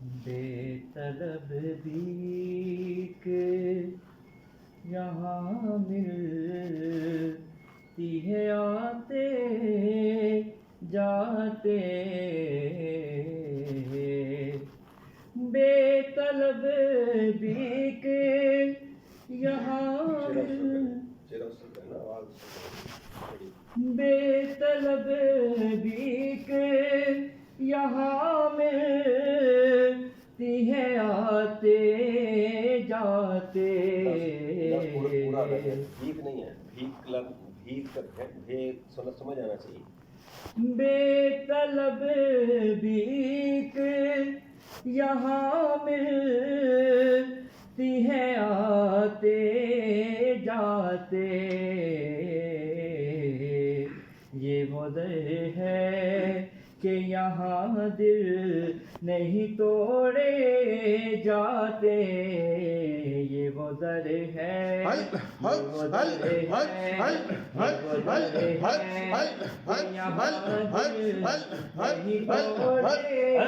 बेतलब भीख यहाँ मिलती है आते जाते, बेतलब भीख यहाँ बेतलब भीख यहाँ मिलती है आते जाते। भीख नहीं है, भीख समझ आना चाहिए। बेतलब भीख यहाँ मिलती है आते जाते, ये वो दर है कि यहाँ दिल नहीं तोड़े जाते, ये वो दर है, यहाँ दिल नहीं तोड़े जाते, बेतलब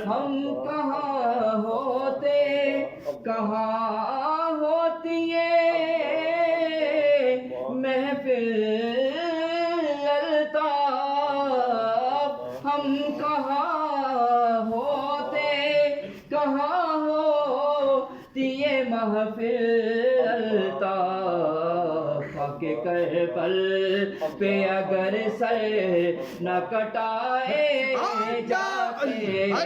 हम कहाँ होते कहाँ होती ये महफिल अल्ताफ, हम कहाँ होते कहाँ होती ये महफिल अल्ताफ के करबल पे अगर सर न कटाए जाते